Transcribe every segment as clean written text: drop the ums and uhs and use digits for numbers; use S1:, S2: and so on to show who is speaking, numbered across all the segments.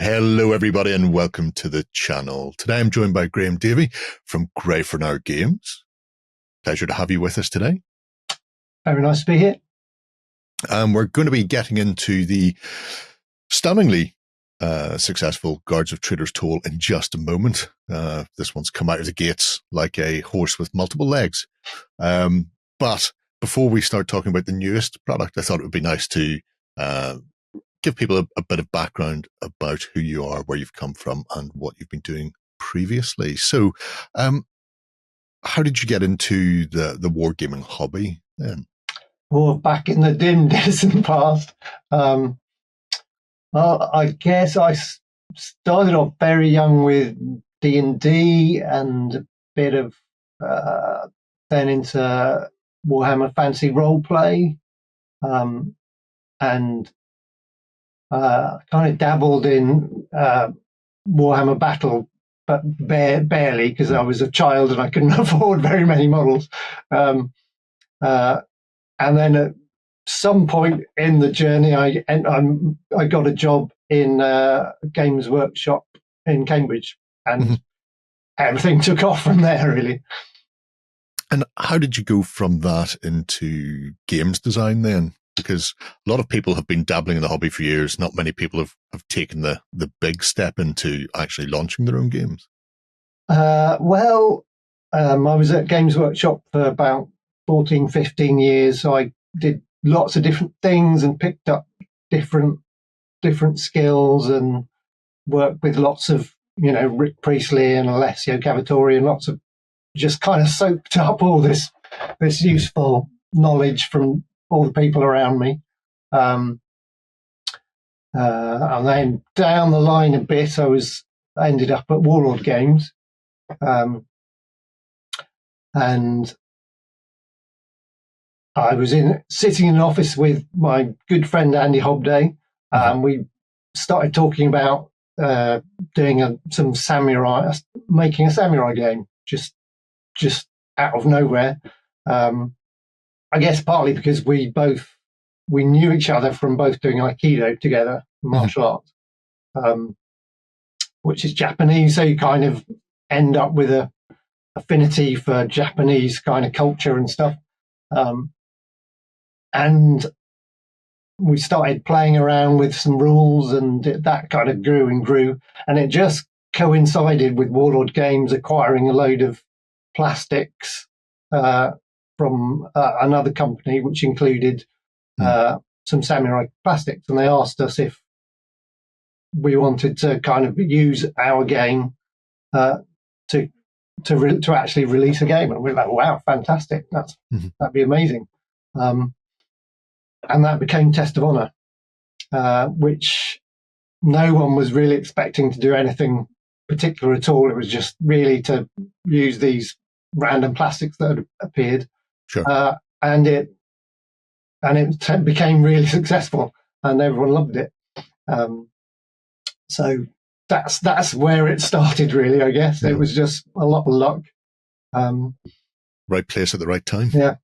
S1: Hello, everybody, and welcome to the channel. Today I'm joined by Graham Davey from Graham Games. Pleasure to have you with us today.
S2: Very nice to be here.
S1: We're going to be getting into the stunningly successful Guards of Traitors toll in just a moment. This one's come out of the gates like a horse with multiple legs. But before we start talking about the newest product, I thought it would be nice to give people a bit of background about who you are, where you've come from, and what you've been doing previously. So, how did you get into the wargaming hobby then?
S2: Well, back in the dim, distant past, well, I guess I started off very young with D&D and a bit of then into Warhammer Fantasy Roleplay, and kind of dabbled in Warhammer Battle, but barely, because I was a child and I couldn't afford very many models. And then at some point in the journey, I got a job in Games Workshop in Cambridge, and everything took off from there, really.
S1: And how did you go from that into games design then? Because a lot of people have been dabbling in the hobby for years. Not many people have taken the big step into actually launching their own games.
S2: I was at Games Workshop for about 14, 15 years. So I did lots of different things and picked up different skills and worked with lots of, Rick Priestley and Alessio Cavatori, and lots of just kind of soaked up all this useful knowledge from all the people around me. And then down the line a bit, I ended up at Warlord Games. And I was sitting in an office with my good friend Andy Hobday. We started talking about making a samurai game, just out of nowhere. I guess partly because we knew each other from both doing Aikido together, martial arts, which is Japanese. So you kind of end up with a affinity for Japanese kind of culture and stuff. And we started playing around with some rules, and that kind of grew and grew. And it just coincided with Warlord Games acquiring a load of plastics from another company, which included some samurai plastics. And they asked us if we wanted to kind of use our game to actually release a game. And we were like, wow, fantastic. That'd be amazing. And that became Test of Honor, which no one was really expecting to do anything particular at all. It was just really to use these random plastics that had appeared.
S1: Sure.
S2: And it became really successful, and everyone loved it. So that's where it started, really, I guess. Yeah. It was just a lot of luck.
S1: Right place at the right time.
S2: Yeah.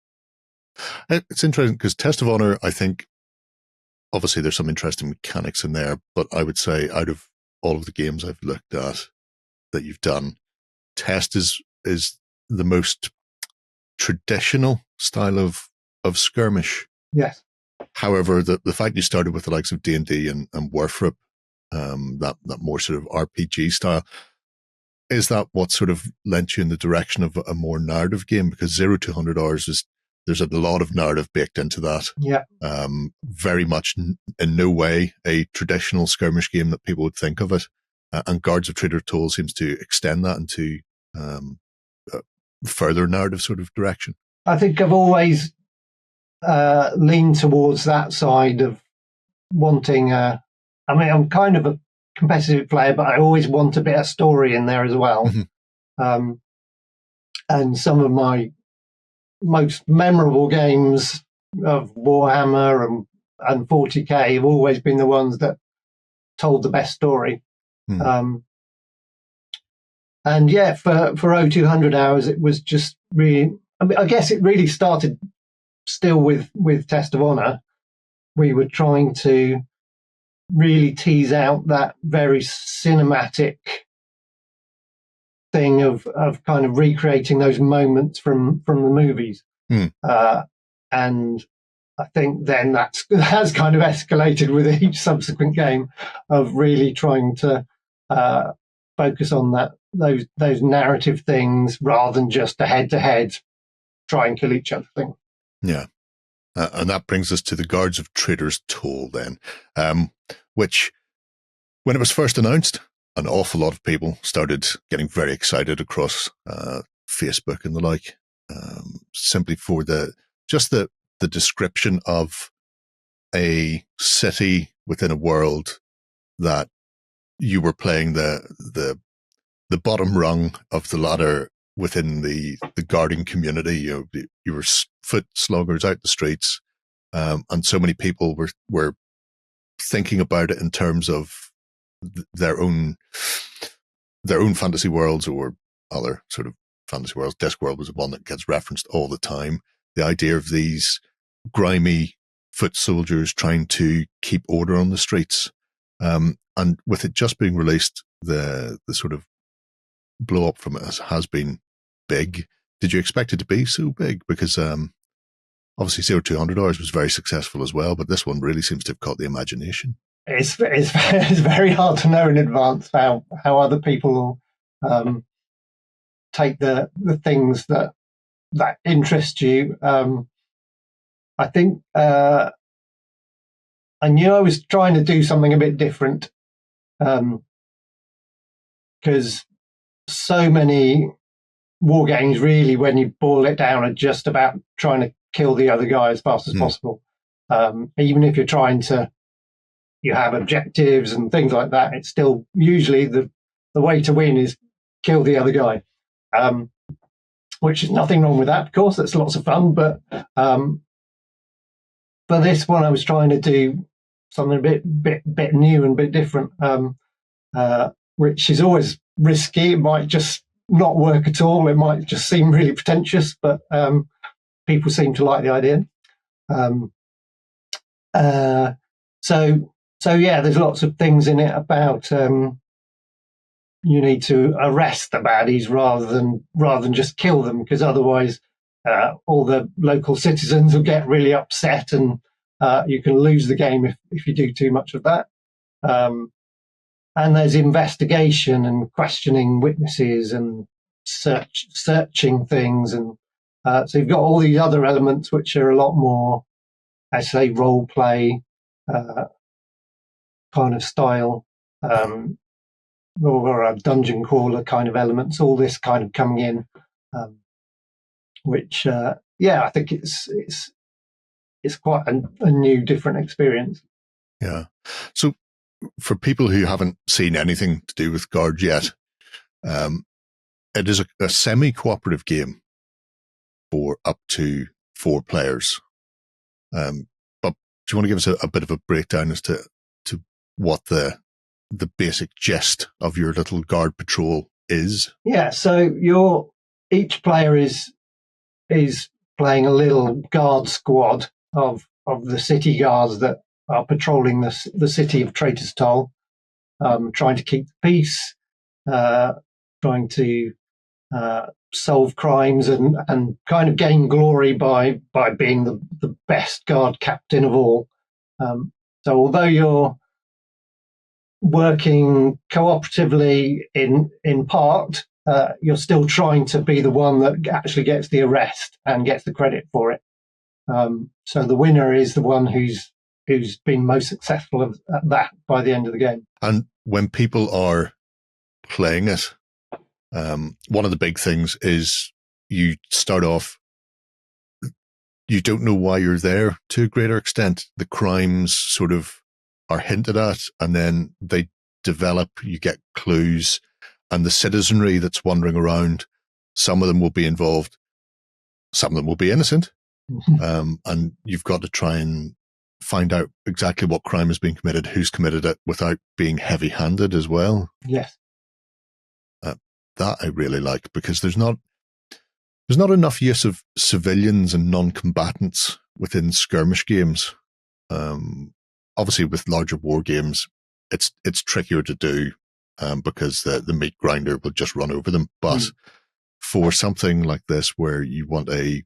S1: It's interesting because Test of Honor, I think, obviously there's some interesting mechanics in there, but I would say out of all of the games I've looked at that you've done, Test is the most traditional style of skirmish.
S2: Yes.
S1: However, the fact you started with the likes of D&D and Warfrip, that more sort of RPG style, is that what sort of lent you in the direction of a more narrative game? Because 0 to 100 hours there's a lot of narrative baked into that.
S2: Yeah.
S1: Very much in no way a traditional skirmish game that people would think of it. And Guards of Traitors Toll seems to extend that into further narrative sort of direction.
S2: I think I've always leaned towards that side of wanting I'm kind of a competitive player, but I always want a bit of story in there as well. And some of my most memorable games of Warhammer and 40k have always been the ones that told the best story. And yeah, for 0200 hours, it was just really, I guess it really started still with Test of Honor. We were trying to really tease out that very cinematic thing of kind of recreating those moments from the movies. And I think then that's kind of escalated with each subsequent game of really trying to focus on those narrative things rather than just a head-to-head try and kill each other thing.
S1: Yeah. And that brings us to the Guards of Traitors Toll then, which, when it was first announced, an awful lot of people started getting very excited across Facebook and the like, simply for the description of a city within a world that you were playing the bottom rung of the ladder within the guarding community. You were foot sloggers out the streets, and so many people were thinking about it in terms of their own fantasy worlds or other sort of fantasy worlds. Discworld was one that gets referenced all the time. The idea of these grimy foot soldiers trying to keep order on the streets, and with it just being released, the sort of blow up from it has been big. Did you expect it to be so big? Because obviously 0200 hours was very successful as well, but this one really seems to have caught the imagination.
S2: It's very hard to know in advance how other people take the things that interest you. I think I knew I was trying to do something a bit different, because so many war games really, when you boil it down, are just about trying to kill the other guy as fast as possible. Even if you're trying to, you have objectives and things like that, it's still usually the way to win is kill the other guy, which is nothing wrong with that, of course. That's lots of fun. But for this one, I was trying to do something a bit new and a bit different, which is always risky. It might just not work at all. It might just seem really pretentious, but people seem to like the idea. So yeah, there's lots of things in it about you need to arrest the baddies rather than just kill them, because otherwise all the local citizens will get really upset, and you can lose the game if you do too much of that. And there's investigation and questioning witnesses and searching things, and so you've got all these other elements which are a lot more, I say, role play kind of style, or a dungeon crawler kind of elements. All this kind of coming in, which I think it's quite a new, different experience.
S1: Yeah. So for people who haven't seen anything to do with Guards yet, it is a semi-cooperative game for up to 4 players. But do you want to give us a bit of a breakdown as to what the basic gist of your little guard patrol is? Yeah,
S2: so each player is playing a little guard squad of the city guards that are patrolling the city of Traitors Toll, trying to keep the peace, trying to solve crimes and kind of gain glory by being the best guard captain of all. So although you're working cooperatively in part, you're still trying to be the one that actually gets the arrest and gets the credit for it. So the winner is the one who's been most successful at that by the end of the game.
S1: And when people are playing it, one of the big things is you start off, you don't know why you're there to a greater extent. The crimes sort of are hinted at, and then they develop, you get clues, and the citizenry that's wandering around, some of them will be involved, some of them will be innocent, and you've got to try and find out exactly what crime is being committed, who's committed it, without being heavy-handed as well.
S2: Yes.
S1: That I really like, because there's not enough use of civilians and non-combatants within skirmish games. obviously with larger war games, it's trickier to do because the meat grinder will just run over them. But for something like this, where you want a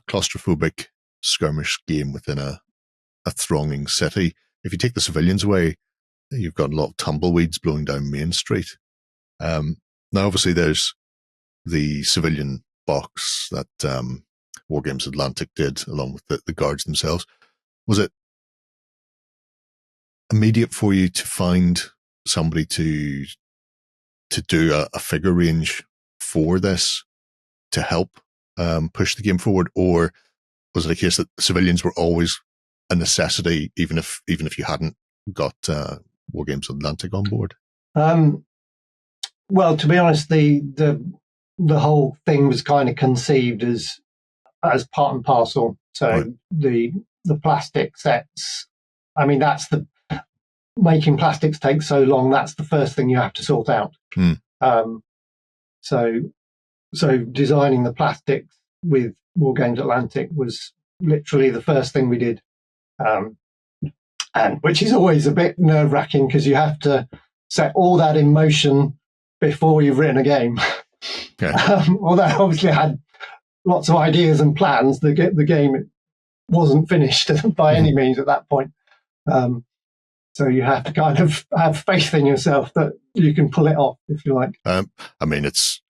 S1: claustrophobic skirmish game within a thronging city, if you take the civilians away, you've got a lot of tumbleweeds blowing down Main Street. Now, obviously, there's the civilian box that Wargames Atlantic did, along with the guards themselves. Was it immediate for you to find somebody to do a figure range for this to help push the game forward, or was it a case that civilians were always a necessity, even if you hadn't got Wargames Atlantic on board?
S2: Well, to be honest, the whole thing was kind of conceived as part and parcel. So
S1: right.
S2: the plastic sets, I mean, that's making plastics takes so long. That's the first thing you have to sort out. So designing the plastics with Wargames Atlantic was literally the first thing we did, and which is always a bit nerve-wracking because you have to set all that in motion before you've written a game. Yeah. Although obviously I had lots of ideas and plans, the game wasn't finished by any means at that point. So you have to kind of have faith in yourself that you can pull it off, if you like.
S1: I mean, it's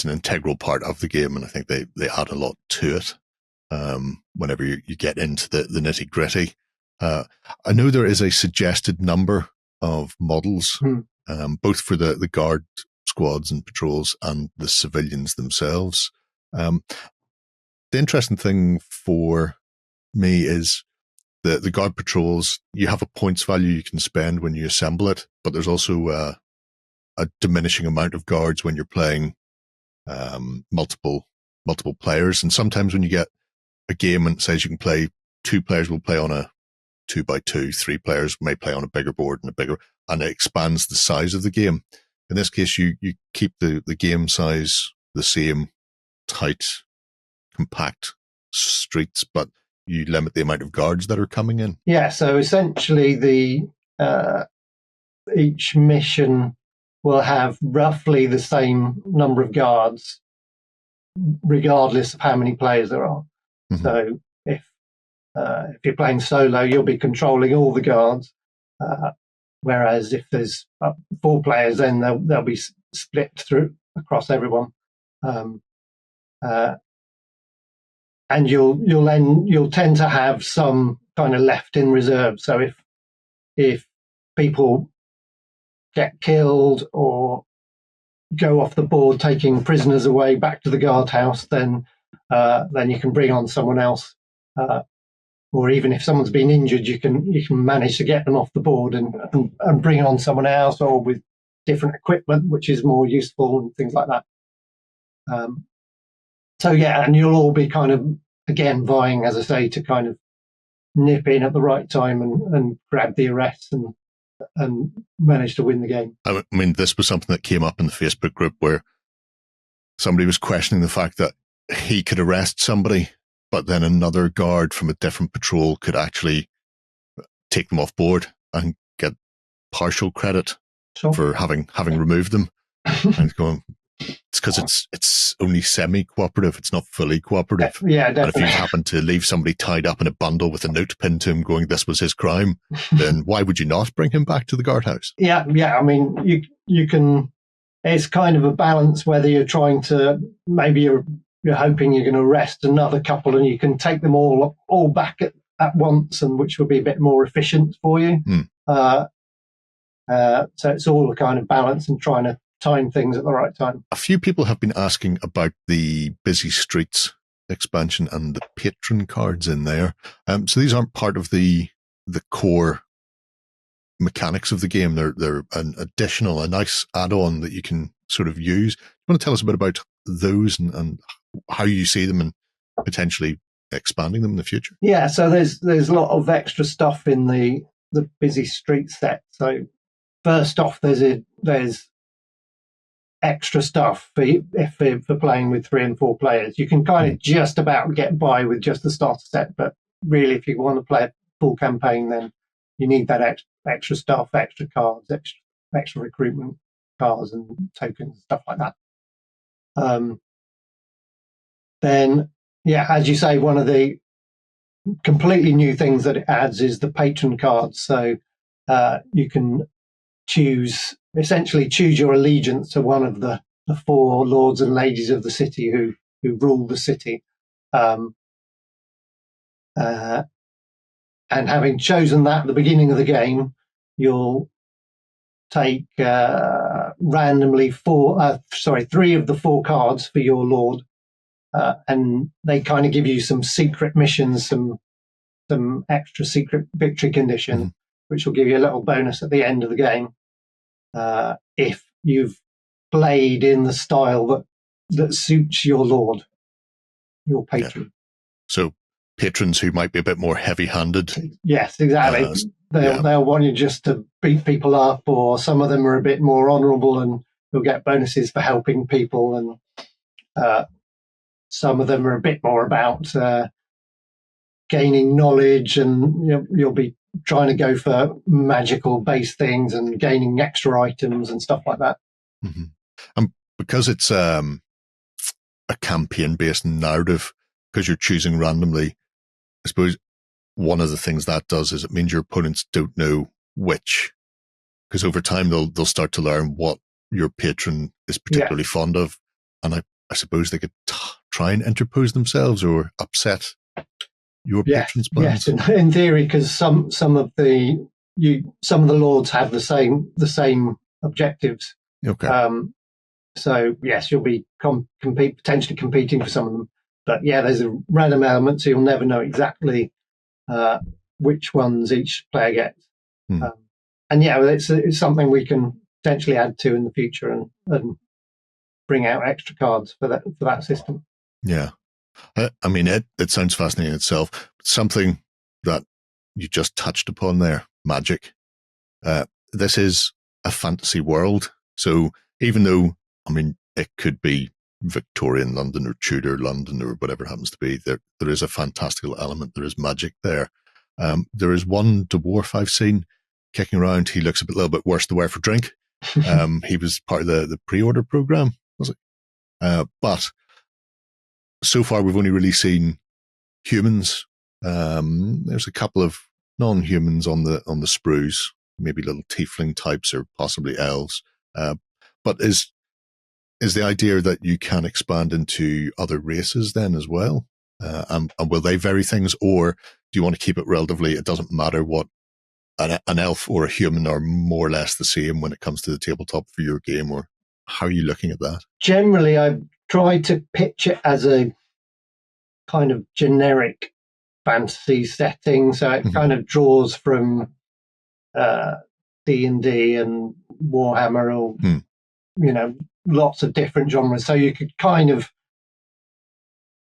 S1: an integral part of the game, and I think they add a lot to it whenever you get into the nitty gritty. I know there is a suggested number of models, both for the guard squads and patrols and the civilians themselves. The interesting thing for me is the guard patrols, you have a points value you can spend when you assemble it, but there's also a diminishing amount of guards when you're playing multiple players. And sometimes when you get a game and it says you can play, 2 players will play on a 2x2, 3 players may play on a bigger board and it expands the size of the game. In this case, you keep the game size the same, tight, compact streets, but you limit the amount of guards that are coming in.
S2: Yeah, so essentially each mission will have roughly the same number of guards, regardless of how many players there are. Mm-hmm. So if you're playing solo, you'll be controlling all the guards, whereas if there's 4 players, then they'll be split through across everyone. And you'll tend to have some kind of left in reserve. So if people get killed or go off the board taking prisoners away back to the guardhouse, then you can bring on someone else. Or even if someone's been injured, you can manage to get them off the board and bring on someone else, or with different equipment, which is more useful and things like that. So yeah, and you'll all be kind of, again, vying, as I say, to kind of nip in at the right time and grab the arrest and manage to win the game.
S1: I mean, this was something that came up in the Facebook group where somebody was questioning the fact that he could arrest somebody, but then another guard from a different patrol could actually take them off board and get partial credit for having removed them. And going, it's because it's only semi-cooperative. It's not fully cooperative.
S2: Yeah, definitely.
S1: And if you happen to leave somebody tied up in a bundle with a note pinned to him going, this was his crime, then why would you not bring him back to the guardhouse?
S2: Yeah. I mean, you can, it's kind of a balance whether you're trying to, maybe you're hoping you're going to arrest another couple and you can take them all back at once, and which will be a bit more efficient for you. So it's all a kind of balance and trying to time things at the right time.
S1: A few people have been asking about the Busy Streets expansion and the patron cards in there. So these aren't part of the core mechanics of the game. They're an additional, a nice add-on that you can sort of use. You want to tell us a bit about those and how you see them and potentially expanding them in the future?
S2: Yeah, so there's a lot of extra stuff in the Busy Street set. So first off, there's extra stuff for playing with 3 and 4 players. You can kind of just about get by with just the starter set, but really if you want to play a full campaign, then you need that extra stuff, extra cards, extra recruitment cards and tokens, stuff like that. Then, as you say, one of the completely new things that it adds is the patron cards. So you can essentially choose your allegiance to one of the 4 lords and ladies of the city who rule the city. And having chosen that at the beginning of the game, you'll take randomly 3 of the 4 cards for your lord, and they kind of give you some secret missions, some extra secret victory conditions, which will give you a little bonus at the end of the game if you've played in the style that suits your lord, your patron.
S1: Yeah. So patrons who might be a bit more heavy-handed.
S2: Yes, exactly. They'll want you just to beat people up, or some of them are a bit more honourable and you'll get bonuses for helping people, and some of them are a bit more about gaining knowledge, and you'll be trying to go for magical-based things and gaining extra items and stuff like that.
S1: Mm-hmm. And because it's a campaign-based narrative, because you're choosing randomly, I suppose one of the things that does is it means your opponents don't know which, because over time they'll start to learn what your patron is particularly fond of, and I suppose they could try and interpose themselves or upset your patron's plans.
S2: Yes, in theory, because some of the lords have the same objectives.
S1: Okay.
S2: So yes, you'll be potentially competing for some of them. But there's a random element, so you'll never know exactly which ones each player gets. And it's something we can potentially add to in the future and bring out extra cards for that system.
S1: Yeah. I mean, it sounds fascinating in itself. Something that you just touched upon there, magic. This is a fantasy world. So even though, I mean, it could be Victorian London or Tudor London or whatever it happens to be, there is a fantastical element. There is magic there. There is one dwarf I've seen kicking around. He looks a little bit worse to wear for drink. He was part of the pre-order program, was it? But so far we've only really seen humans. There's a couple of non-humans on the sprues, maybe little tiefling types or possibly elves. But is the idea that you can expand into other races then as well? And will they vary things, or do you want to keep it relatively, it doesn't matter what an elf or a human are more or less the same when it comes to the tabletop for your game, or how are you looking at that?
S2: Generally, I've tried to pitch it as a kind of generic fantasy setting, so it kind of draws from D&D and Warhammer, or lots of different genres. So you could kind of,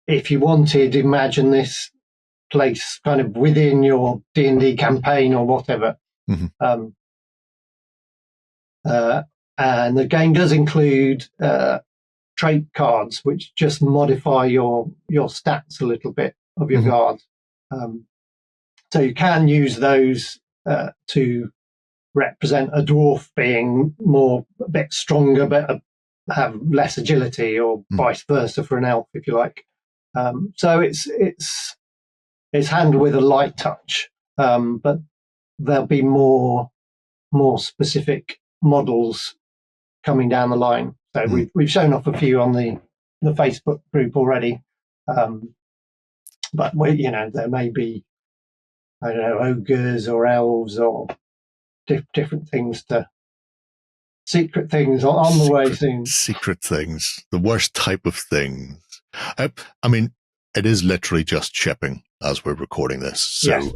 S2: if you wanted, imagine this place kind of within your D&D campaign or whatever. And the game does include trait cards, which just modify your stats a little bit of your guards. So you can use those to represent a dwarf being a bit stronger, but have less agility, or vice versa for an elf, if you like. So it's handled with a light touch, but there'll be more specific models coming down the line. So we've shown off a few on the Facebook group already, but there may be, I don't know, ogres or elves or different things, secret things on the way soon.
S1: Secret things, the worst type of things. I mean, it is literally just shipping as we're recording this. So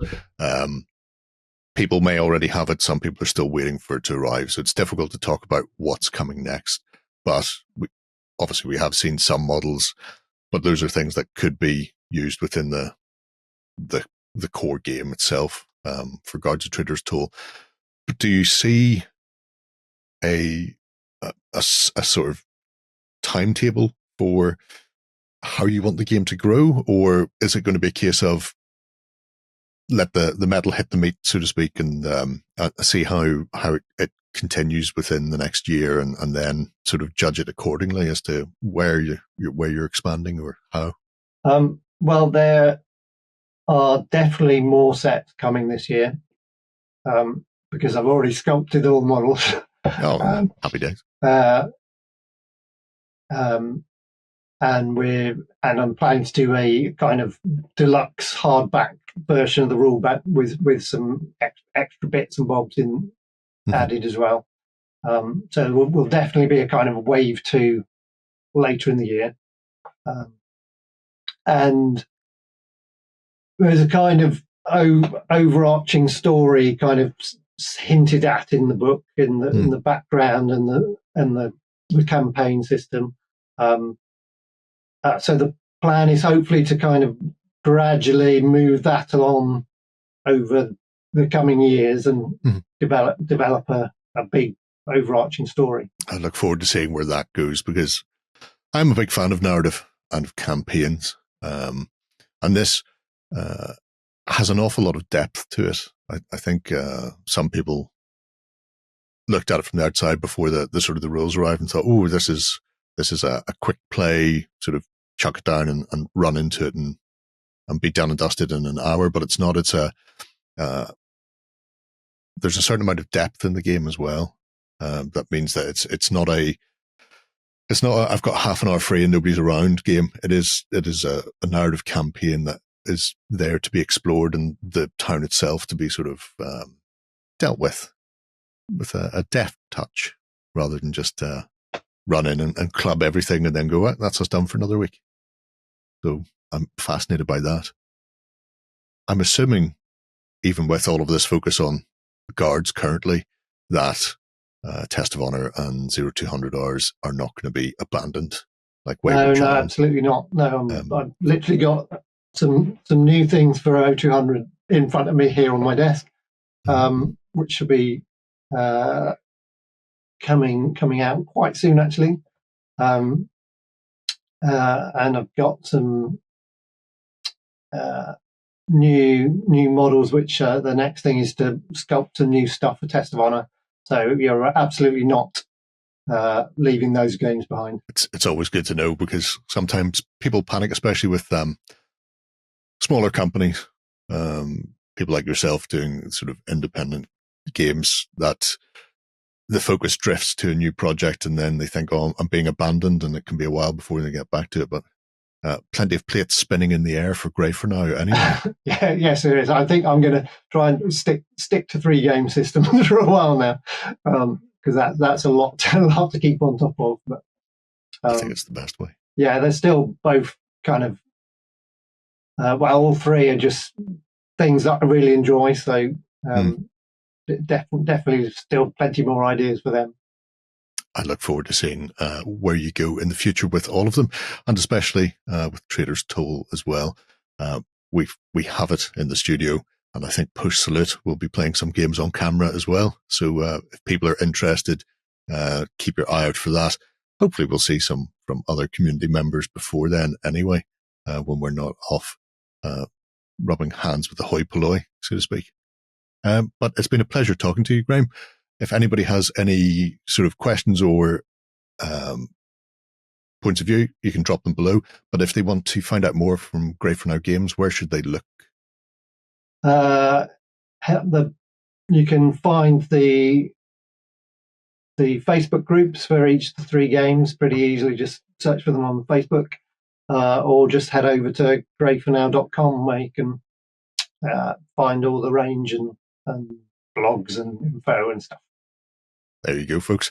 S1: people may already have it. Some people are still waiting for it to arrive. So it's difficult to talk about what's coming next. But obviously we have seen some models, but those are things that could be used within the core game itself for Guards of Traitors tool. But do you see a sort of timetable for how you want the game to grow, or is it going to be a case of let the metal hit the meat, so to speak, and see how it continues within the next year, and then sort of judge it accordingly as to where you're expanding or how.
S2: Well, there are definitely more sets coming this year, because I've already sculpted all the models.
S1: Oh, happy days.
S2: And I'm planning to do a kind of deluxe hardback version of the rule book with some extra bits and bobs added as well. So will definitely be a kind of wave 2 later in the year. And there's a kind of overarching story kind of hinted at in the book, in the background and the campaign system. So the plan is hopefully to kind of gradually move that along over the coming years and develop a big overarching story.
S1: I look forward to seeing where that goes, because I'm a big fan of narrative and of campaigns. And this has an awful lot of depth to it. I think some people looked at it from the outside before the sort of the rules arrived and thought, oh, this is a quick play, sort of chuck it down and run into it and be done and dusted in an hour. But it's not. It's there's a certain amount of depth in the game as well. That means that it's not a I've got half an hour free and nobody's around game. It is a narrative campaign that is there to be explored, and the town itself to be sort of dealt with a deft touch, rather than just run in and club everything and then go, that's us done for another week. So I'm fascinated by that. I'm assuming, even with all of this focus on guards currently, that Test of Honor and 0200 hours are not going to be abandoned.
S2: No, absolutely not. No, I've literally got some new things for 0200 in front of me here on my desk, which should be coming out quite soon, actually. And I've got some new models, which the next thing is to sculpt some new stuff for Test of Honor. So you're absolutely not leaving those games behind.
S1: It's always good to know, because sometimes people panic, especially with smaller companies, people like yourself doing sort of independent games, that the focus drifts to a new project and then they think, oh, I'm being abandoned, and it can be a while before they get back to it. But plenty of plates spinning in the air for Grey for now anyway.
S2: Yes, there is. I think I'm going to try and stick to 3 game systems for a while now, because that's a lot to keep on top of. But
S1: I think it's the best way.
S2: Yeah, they're still both kind of all 3 are just things that I really enjoy. So definitely still plenty more ideas for them.
S1: I look forward to seeing where you go in the future with all of them, and especially with Traitors Toll as well. We have it in the studio, and I think Push Salute will be playing some games on camera as well. So if people are interested, keep your eye out for that. Hopefully we'll see some from other community members before then anyway, when we're not off rubbing hands with the hoi polloi, so to speak. But it's been a pleasure talking to you, Graham. If anybody has any sort of questions or points of view, you can drop them below. But if they want to find out more from Grey for Now Games, where should they look?
S2: You can find the Facebook groups for each of the 3 games pretty easily. Just search for them on Facebook, or just head over to greyfornow.com, where you can find all the range and blogs and info and stuff.
S1: There you go, folks.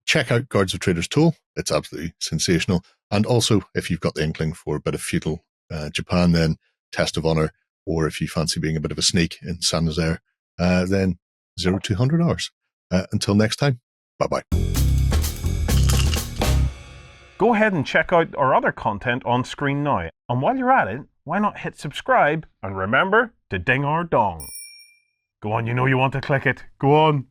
S1: Check out Guards of Traitors Toll. It's absolutely sensational. And also, if you've got the inkling for a bit of feudal Japan, then Test of Honor, or if you fancy being a bit of a sneak in Saint Nazaire, then 0200 hours. Until next time, bye-bye.
S3: Go ahead and check out our other content on screen now. And while you're at it, why not hit subscribe and remember to ding our dong. Go on, you know you want to click it. Go on.